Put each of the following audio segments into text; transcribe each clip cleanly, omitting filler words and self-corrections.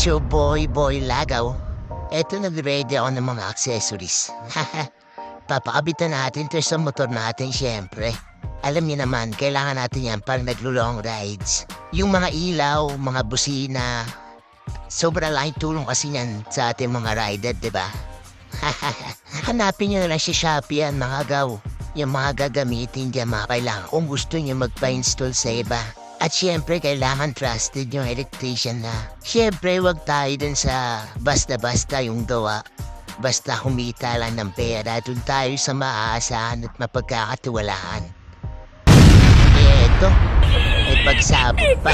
It's your boy Lagaw. Eto nag-ready ako ng mga accessories. Papakabitan natin to sa motor natin syempre. Alam niyo naman, kailangan natin yan pag naglo-long rides. Yung mga ilaw, mga busina. Sobrang laking tulong kasi yan sa ating mga rider, diba? Hanapin nyo na lang si Shopee yan, mga gaw. Yung mga gagamitin dyan, mga kailangan kung gusto nyo magpa-install sa iba. At syempre, kailangan trusted yung electrician na. Syempre, wag tayo dun sa basta-basta yung gawa. Basta humita lang ng pera, dun tayo sa maaasahan at mapagkakatiwalaan. Eto, may pagsabot pa.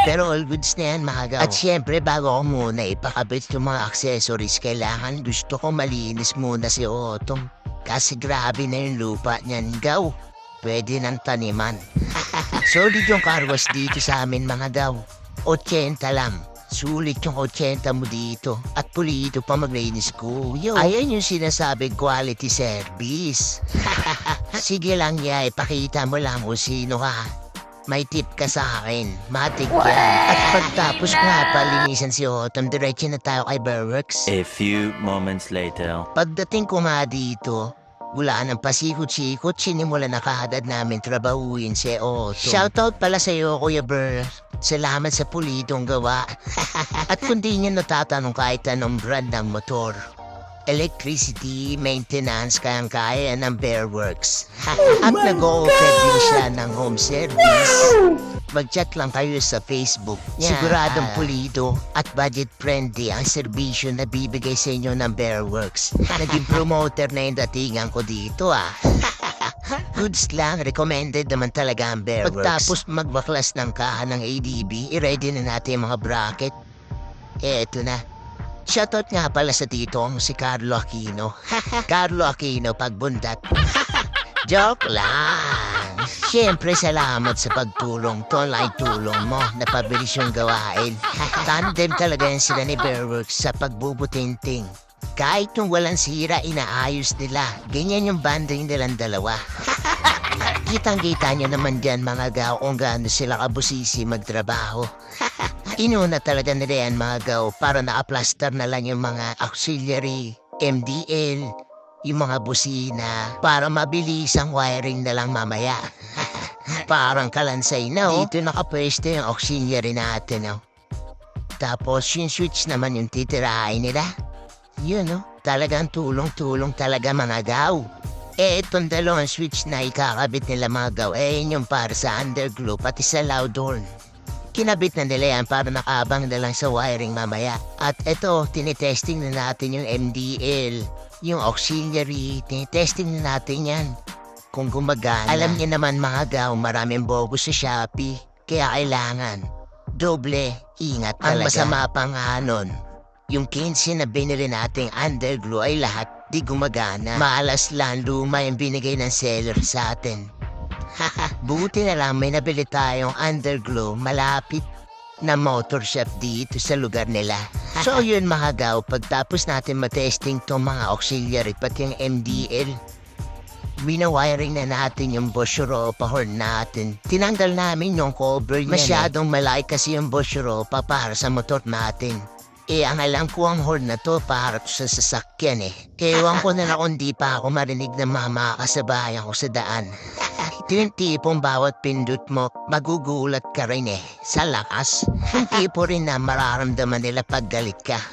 Pero all goods na yan, mga gaw. At syempre, bago ko muna ipakabit yung mga accessories, kailangan gusto ko malinis muna si Otong. Kasi grabe na yung lupa niyan, gaw. Pwede ng taniman. Solid yung car wash dito sa amin, mga gaw. 80 lang. Sulit yung 80 mo dito. At pulido pa maglinis ko. Yo, ayan yung sinasabing quality service. Sige lang, ya, ipakita mo lang kung sino ka. May tip ka sa akin. Matik yan. At pagtapos nga palinisan si Autumn, diretso na tayo kay Bearworks. A few moments later. Pagdating ko nga dito, wala nang pasikot-sikot, sinimula na kaagad namin trabahuin si Autumn. Shoutout pala sa iyo, Kuya Ber. Salamat sa pulitong gawa. At kung di niya natatanong kahit anong brand ng motor, electricity, maintenance, kayang-kaya ng Bearworks. At nag-o-offer din siya ng home service. Mag-chat lang kayo sa Facebook. Siguradong pulido at budget-friendly ang serbisyo na bibigay sa inyo ng Bearworks. Naging promoter na yung datingan ko dito, Goods lang, recommended naman talaga ang Bearworks. Pagtapos magbaklas ng kahan ng ADB, i-ready na natin yung mga bracket. Eto na. Shoutout nga pala sa titong si Carlo Aquino. Carlo Aquino pagbundat. Joke lang. Siyempre salamat sa pagtulong. Tonlay tulong mo na pabilis yung gawain. Tandem talaga yan sila ni Bearworks sa pagbubutinting. Kahit nung walang sira, inaayos nila. Ganyan yung banding nilang dalawa. Kitang-kita nyo naman dyan, mga gaw, kung gaano sila kabusisi magtrabaho. Inuna talaga nila yan, mga gaw, para na-plaster na lang yung mga auxiliary, MDL, yung mga busina, para mabilis ang wiring na lang mamaya. Parang kalansay na, Dito nakapwesto yung auxiliary natin, Tapos yung switch naman yung titirahin nila. Yun, talagang tulong-tulong talaga, mga gaw. Itong dalawang switch na ikakabit nila, mga gaw, yun yung para sa underglow pati sa loud horn. Kinabit na nila yan para nakabang na lang sa wiring mamaya. At ito, tinitesting na natin yung MDL, yung auxiliary, tinitesting na natin yan. Kung gumagana. Alam niyo naman, mga gaw, maraming bogus sa Shopee. Kaya kailangan doble ingat talaga. Ang masama pa nga nun, yung 15 na binili nating underglow ay lahat di gumagana. Maalas lang, luma yung binigay ng seller sa atin. Buti na lang may nabili tayong underglow malapit na motor shop dito sa lugar nila. So yun, mga gaw, pagtapos natin matesting tong mga auxiliary pati yung MDL, winawiring na natin yung Bosch Europa horn natin. Tinanggal namin yung cover niya. Masyadong malaki kasi yung Bosch Europa para sa motor natin. Ang alam ko ang horn na to para to sa sasakyan Ewan ko na lang kung di pa ako marinig ng mga kasabayan ko sa daan. Ito yung tipong bawat pindot mo, magugulat ka rin sa lakas. Yung tipo rin na mararamdaman nila pag galit ka.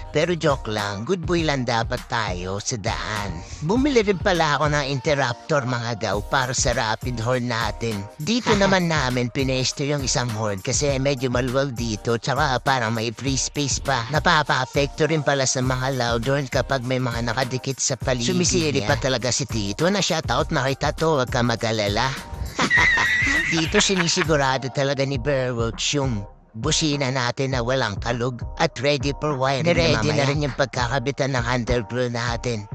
Pero joke lang, good boy lang dapat tayo sa daan. Bumili rin pala ako ng interruptor, mga gaw, para sa rapid horn natin. Dito naman namin pinesto yung isang horn kasi medyo maluwag dito, tsaka parang may free space pa. Napapa-apekto rin pala sa mga loud horn kapag may mga nakadikit sa paligid. Sumisiri pa talaga si Tito na shoutout na kita to, wag ka mag-alala. Dito sinisigurado talaga ni Bearworks yung busina natin na walang kalug at ready for wiring. Ready na rin yung pagkakabitan ng underglow natin.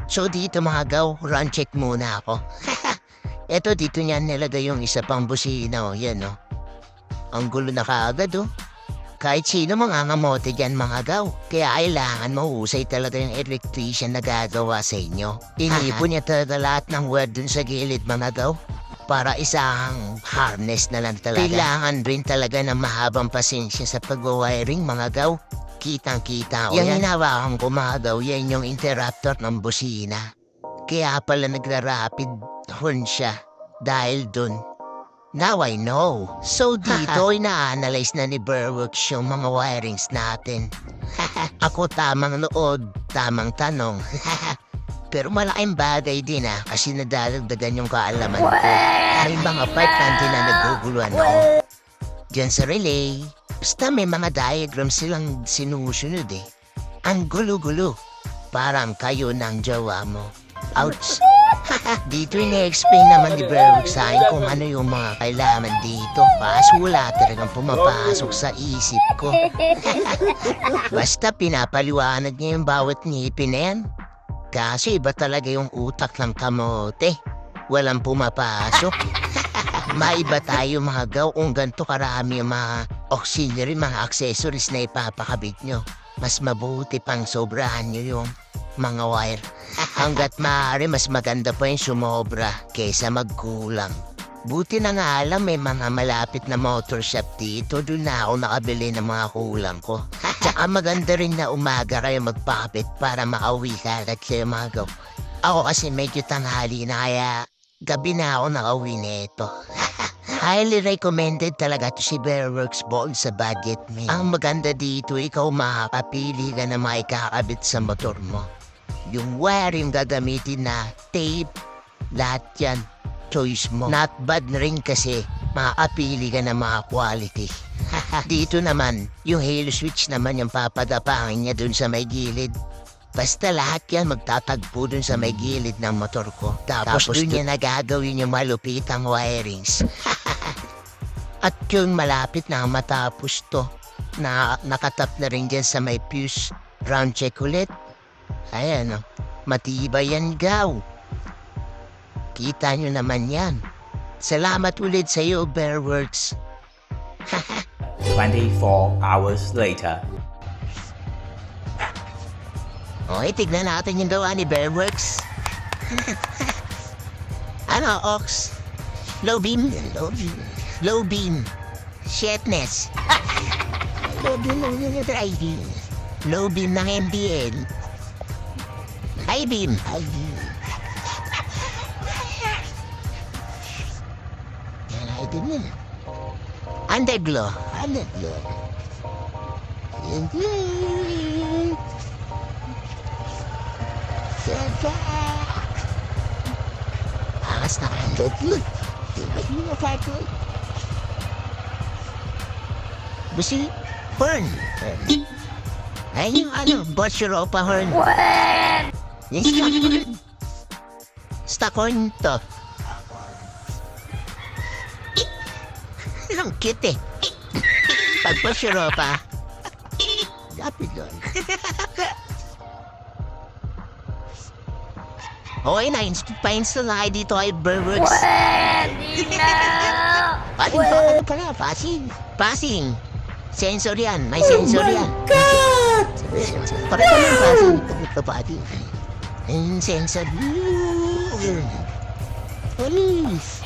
So dito, mga gaw, run check muna ako. Eto, dito niyan nilagay yung isa pang busina, yan Ang gulo na kaagad, Kahit sino mangangamote dyan, mga gaw. Kaya kailangan mahusay talaga yung electrician na gagawa sa inyo. Inipon niya talaga lahat ng wire dun sa gilid, mga gaw. para isang harness na lang talaga. Kailangan rin talaga ng mahabang pasensya sa pag-wiring mga gaw. Kitang-kita ko yan. Yung hinawakan ko mga gaw, yan yung interrupter ng busina. Kaya pala nagra-rapid horn siya dahil dun. Now I know. So dito ina-analyze na ni Berworks yung mga wirings natin. Ako tamang nood, tamang tanong. Pero malaking bagay din kasi nadadagdagan yung kaalaman ko. May mga part natin na naguguluhan ako. Diyan sa relay, basta may mga diagram silang sinusunod Ang gulo-gulo. Parang kayo ng jowa mo. Ouch! Dito ina-explain naman ni Berwick sa akin kung ano yung mga kailangan dito. Kaso wala talagang pumapasok sa isip ko. Basta pinapaliwanag niya yung bawat ngipin na yan. Kasi iba talaga yung utak ng kamote. Walang pumapasok. Maiba tayo mga gaw kung ganito karami yung mga auxiliary, mga accessories na ipapakabit nyo. Mas mabuti pang sobrahan nyo yung mga wire. Hanggat maaari mas maganda pa yung sumobra kaysa magkulang. Buti na nga alam may mga malapit na motor shop dito. Doon na ako nakabili ng mga kulang ko. Tsaka maganda rin na umaga kayo magpakabit para makauwi ka agad kayo mga gaw. Ako kasi medyo tanghali na kaya gabi na ako nakauwi nito. Highly recommended talaga to si Bearworks Ball sa budget me. Ang maganda dito, ikaw makakapili ka na maikakabit sa motor mo. Yung wiring gagamitin na tape, lahat yan, choice mo. Not bad na rin kasi makakapili ka na mga quality. Dito naman, yung halo switch naman yung papadapangin niya dun sa may gilid. Basta lahat yan magtatagpo dun sa may gilid ng motor ko. Tapos dun niya nagagawin yung malupitang wirings. At yung malapit na matapos to, na nakatap na rin dyan sa may fuse, round check ulit. Ayan matibay yan gaw. Kita nyo naman yan. Salamat ulit sa iyo, Bearworks. 24 hours later. Okay, tignan natin yung gawa ni Bearworks. Ano, Ox? Low beam? Low beam. Shitness. Low beam ng MBL. High beam. Yan, high beam yun. Underglow. Angas na underglow. Busi, horn. Ay, yung Boss Europa horn. Yung stock horn. Stock horn to. Ang cute Pag Boss Europa, lapit doon. Okay na, pa-install na kayo dito kay Bearworks. Ano pala? Passing. Sensor yan. May sensor yan. Oh my God! Para ka lang passing. Pagkapati. Yung sensor. Police!